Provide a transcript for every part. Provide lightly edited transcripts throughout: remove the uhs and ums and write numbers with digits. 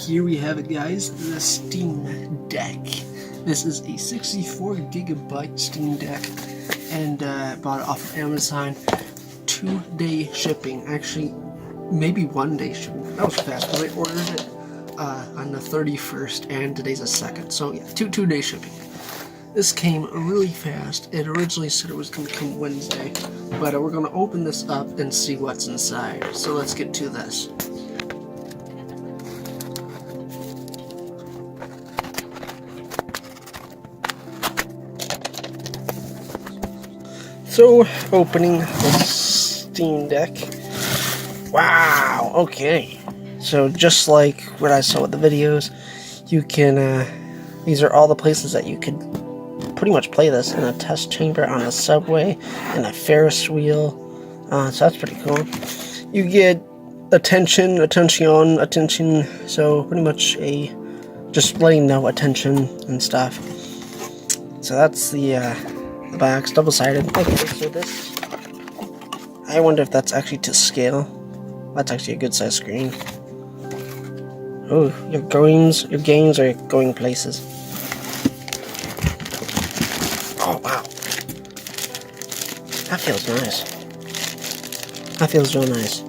Here we have it, guys, the Steam Deck. This is a 64 gigabyte Steam Deck, and bought it off of Amazon. 2-day shipping, actually maybe 1-day shipping. That was fast, but I ordered it on the 31st, and today's the 2nd, so yeah, two-day shipping. This came really fast. It originally said it was going to come Wednesday, but we're going to open this up and see what's inside. So let's get to this. So, opening the Steam Deck. Wow, okay. So just like what I saw with the videos, you can, these are all the places that you could pretty much play this: in a test chamber, on a subway, in a Ferris wheel. So that's pretty cool. You get attention, so pretty much just letting know attention and stuff. So that's the box, double-sided. Okay, so this, I wonder if that's actually to scale. That's actually a good size screen. Oh, your games are going places. Oh wow, that feels nice. That feels real nice.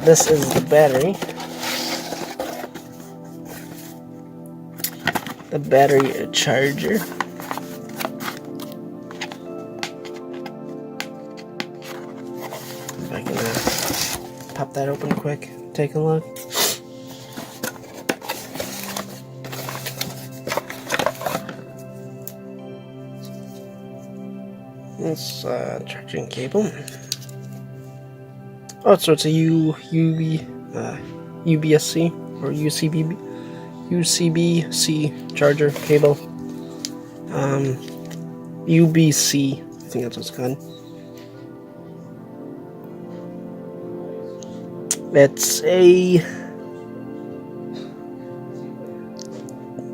This is the battery. The battery charger. If I can pop that open quick, take a look. This charging cable. Oh, so it's a USB-C or UCB-C charger cable. UBC, I think that's what it's called. It's a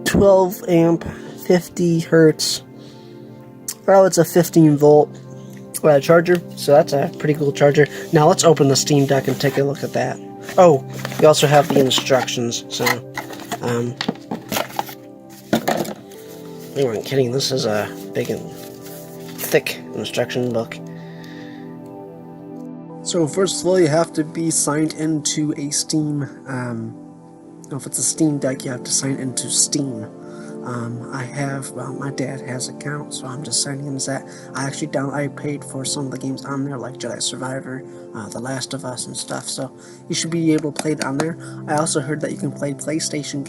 12 amp, 50 hertz. Well, it's a 15 volt charger, so that's a pretty cool charger. Now let's open the Steam Deck and take a look at that. Oh, we also have the instructions, so we weren't kidding. This is a big and thick instruction book. So first of all, you have to be signed into a Steam, if it's a Steam Deck, you have to sign into Steam. My dad has an account, so I'm just signing in as that. I paid for some of the games on there, like Jedi Survivor, The Last of Us and stuff, so you should be able to play it on there. I also heard that you can play PlayStation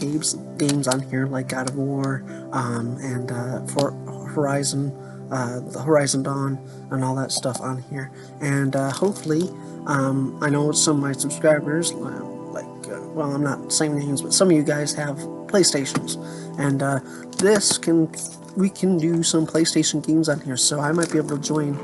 games on here, like God of War, and for Horizon, the Horizon Dawn, and all that stuff on here. And hopefully, I know some of my subscribers, well, I'm not saying names, but some of you guys have PlayStations, and we can do some PlayStation games on here, so I might be able to join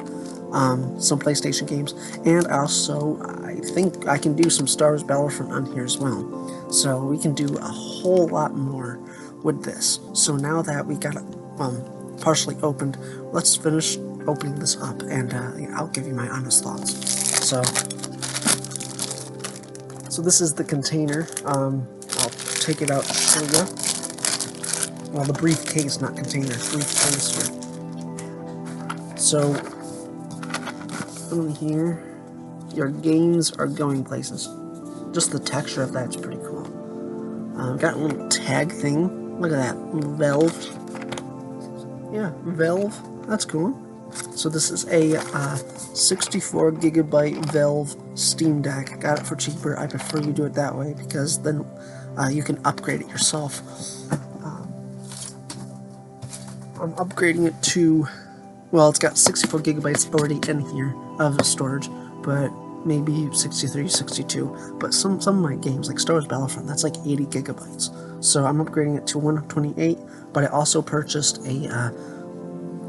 some PlayStation games, and also I think I can do some Star Wars Battlefront on here as well, so we can do a whole lot more with this. So now that we got it partially opened, let's finish opening this up, and I'll give you my honest thoughts. So this is the container. I'll take it out and show you. Well, the briefcase, not container, briefcase here. So, in here, your games are going places. Just the texture of that's pretty cool. Got a little tag thing. Look at that. Valve. Yeah, Valve. That's cool. So this is a 64 gigabyte Valve Steam Deck. I got it for cheaper. I prefer you do it that way, because then you can upgrade it yourself. I'm upgrading it to, well, it's got 64 gigabytes already in here of storage, but maybe 63, 62. But some of my games, like Star Wars Battlefront, that's like 80 gigabytes. So I'm upgrading it to 128, but I also purchased a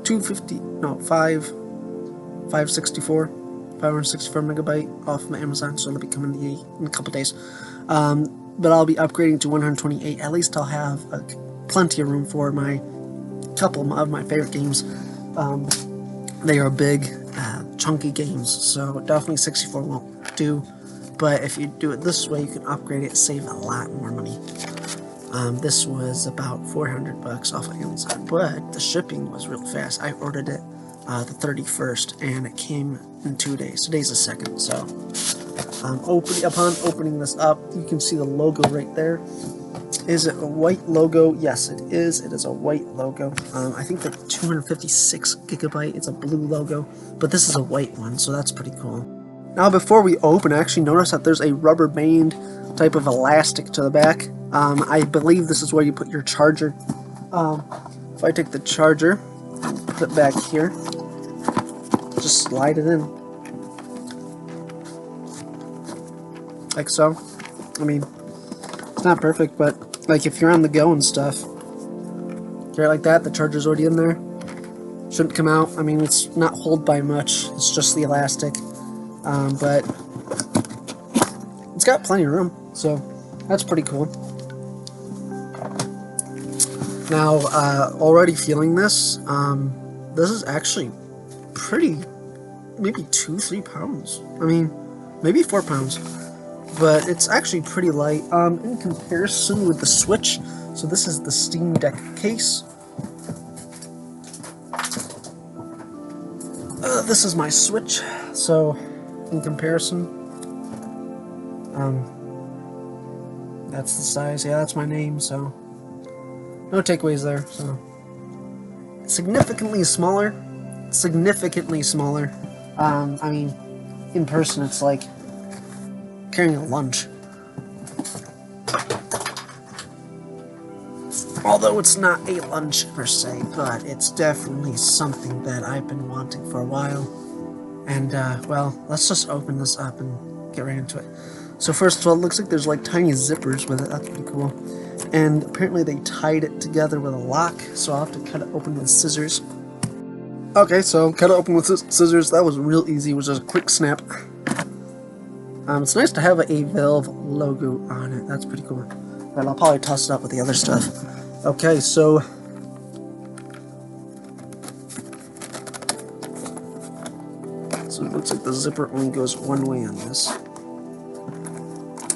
564 megabyte off of Amazon, so it'll be coming in a couple days. But I'll be upgrading to 128. At least I'll have plenty of room for my couple of my favorite games. They are big, chunky games, so definitely 64 won't do. but if you do it this way, you can upgrade it, save a lot more money. This was about 400 bucks off of Amazon, but the shipping was real fast. I ordered it the 31st, and it came in 2 days. Today's the 2nd, so upon opening this up, you can see the logo right there. Is it a white logo? Yes, it is. It is a white logo. I think the 256 gigabyte, it's a blue logo, but this is a white one, so that's pretty cool. Now, before we open, I actually noticed that there's a rubber band type of elastic to the back. I believe this is where you put your charger. If I take the charger, put it back here, just slide it in. Like so. I mean, it's not perfect, but like if you're on the go and stuff, right like that, the charger's already in there. Shouldn't come out. I mean, it's not hold by much. It's just the elastic. But it's got plenty of room, so that's pretty cool. Now, already feeling this, this is actually pretty, maybe 2-3 pounds. I mean, maybe 4 pounds, but it's actually pretty light in comparison with the Switch. So this is the Steam Deck case. This is my Switch, so in comparison, that's the size. Yeah, that's my name, so no takeaways there. So significantly smaller. I mean, in person, it's like carrying a lunch. Although it's not a lunch per se, but it's definitely something that I've been wanting for a while. And, well, let's just open this up and get right into it. So first of all, it looks like there's like tiny zippers with it. That's pretty cool. And apparently they tied it together with a lock, so I'll have to cut it open with scissors. Okay, so cut it open with scissors. That was real easy. It was just a quick snap. It's nice to have a Valve logo on it. That's pretty cool. But I'll probably toss it up with the other stuff. Okay, so it looks like the zipper only goes one way on this.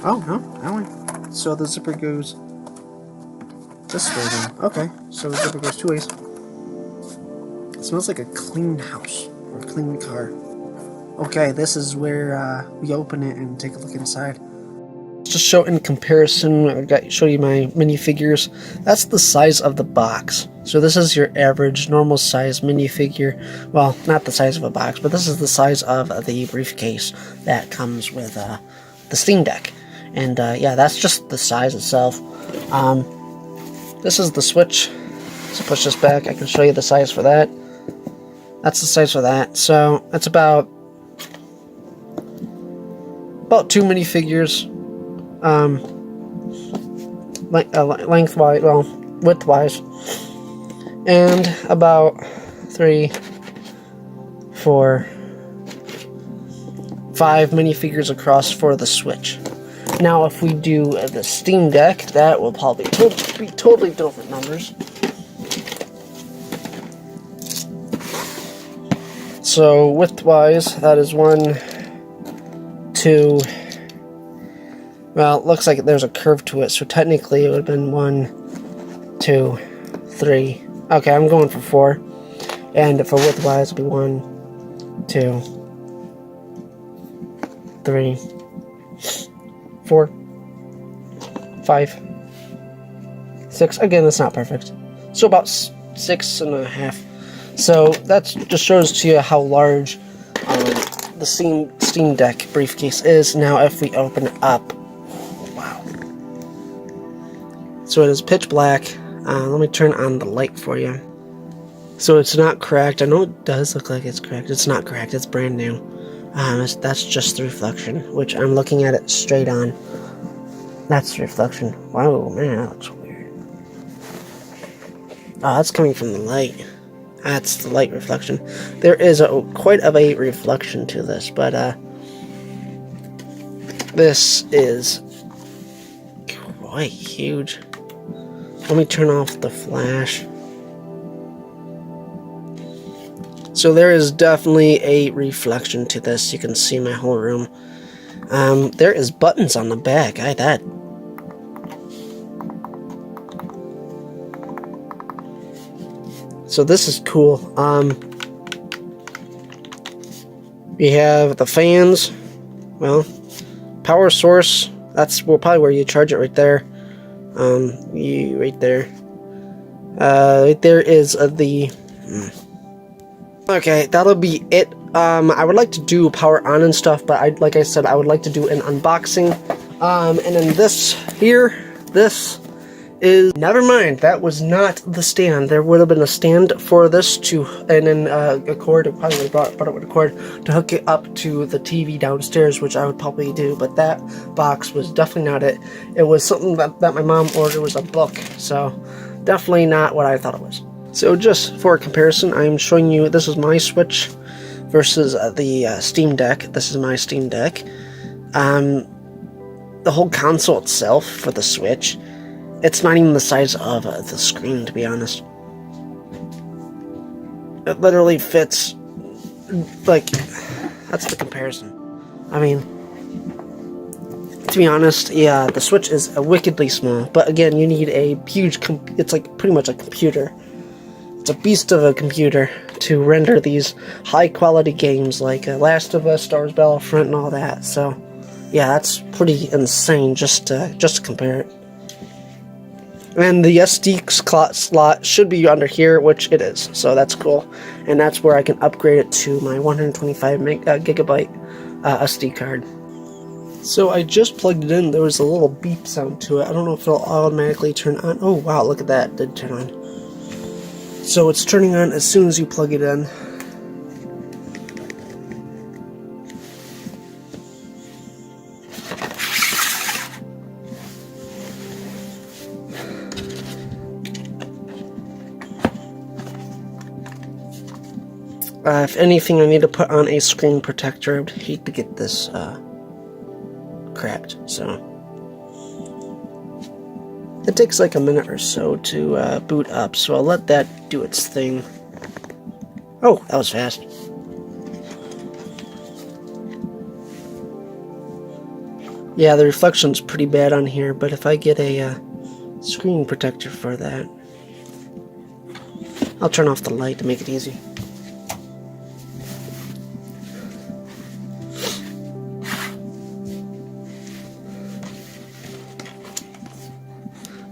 Oh, no, that way. So the zipper goes this way then. Okay, so the zipper goes 2 ways. It smells like a clean house, or a clean car. Okay, this is where we open it and take a look inside. Just show in comparison, show you my minifigures. That's the size of the box. So this is your average normal size minifigure. Well, not the size of a box, but this is the size of the briefcase that comes with the Steam Deck. And yeah, that's just the size itself. This is the Switch. So push this back. I can show you the size for that. That's the size for that. So it's about 2 minifigures. Lengthwise, well, widthwise, and about 3, 4, 5 minifigures across for the Switch. Now, if we do the Steam Deck, that will probably be totally different numbers. So, widthwise, that is 1, 2. Well, it looks like there's a curve to it, so technically it would have been 1, 2, 3. Okay, I'm going for 4. And for widthwise, it'll be 1, 2, 3, 4, 5, 6. Again, that's not perfect. So about 6.5. So that just shows to you how large the Steam Deck briefcase is. Now, if we open it up, so it is pitch black. Let me turn on the light for you. So it's not cracked. I know it does look like it's cracked. It's not cracked. It's brand new. That's just the reflection, which I'm looking at it straight on. That's the reflection. Wow, man, that looks weird. Oh, that's coming from the light. That's the light reflection. There is quite of a reflection to this, but this is quite huge. Let me turn off the flash. So there is definitely a reflection to this. You can see my whole room. There is buttons on the back. I that. So this is cool. We have the fans. Well, power source. That's probably where you charge it right there. Right there. Right there is the. Okay, that'll be it. I would like to do power on and stuff, but like I said, I would like to do an unboxing. And then this here, this is, never mind, that was not the stand. There would have been a stand for this to, and then a cord, probably would have brought it with a cord to hook it up to the TV downstairs, which I would probably do, but that box was definitely not it. It was something that my mom ordered, was a book, so definitely not what I thought it was. So just for comparison, I'm showing you, this is my Switch versus the Steam Deck. This is my Steam Deck. The whole console itself for the Switch, it's not even the size of the screen, to be honest. It literally fits, like, that's the comparison. I mean, to be honest, yeah, the Switch is wickedly small, but again, you need a huge, it's like pretty much a computer. It's a beast of a computer to render these high-quality games like Last of Us, Star Wars Battlefront, and all that. So, yeah, that's pretty insane just to compare it. And the SD slot should be under here, which it is. So that's cool, and that's where I can upgrade it to my 125 gigabyte SD card. So I just plugged it in. There was a little beep sound to it. I don't know if it'll automatically turn on. Oh wow, look at that! It did turn on. So it's turning on as soon as you plug it in. If anything, I need to put on a screen protector. I would hate to get this cracked, so. It takes like a minute or so to boot up, so I'll let that do its thing. Oh, that was fast. Yeah, the reflection's pretty bad on here, but if I get a screen protector for that, I'll turn off the light to make it easy.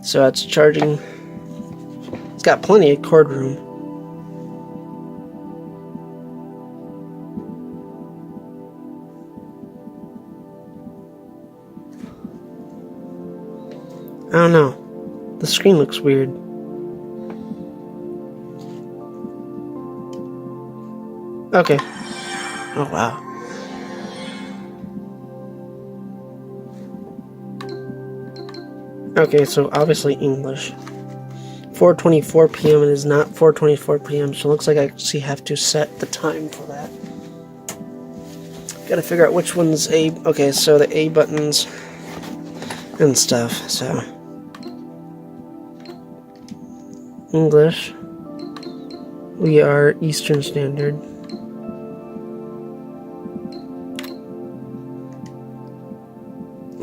So it's charging. It's got plenty of cord room. I don't know. The screen looks weird. Okay. Oh wow. Okay, so obviously English. 4:24 p.m. It is not 4:24 p.m. So it looks like I actually have to set the time for that. Gotta figure out which one's A. Okay, so the A buttons and stuff. So English. We are Eastern Standard.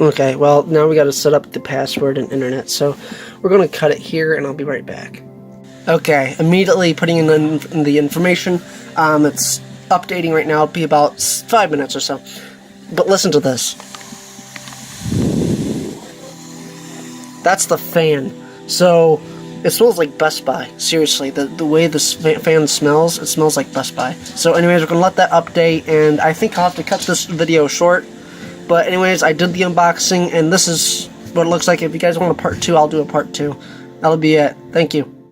Okay, well, now we gotta set up the password and internet, so we're gonna cut it here, and I'll be right back. Okay, immediately putting in the information. It's updating right now. It'll be about 5 minutes or so. But listen to this. That's the fan. So, it smells like Best Buy. Seriously, the way this fan smells, it smells like Best Buy. So anyways, we're gonna let that update, and I think I'll have to cut this video short. But anyways, I did the unboxing, and this is what it looks like. If you guys want a part 2, I'll do a part 2. That'll be it. Thank you.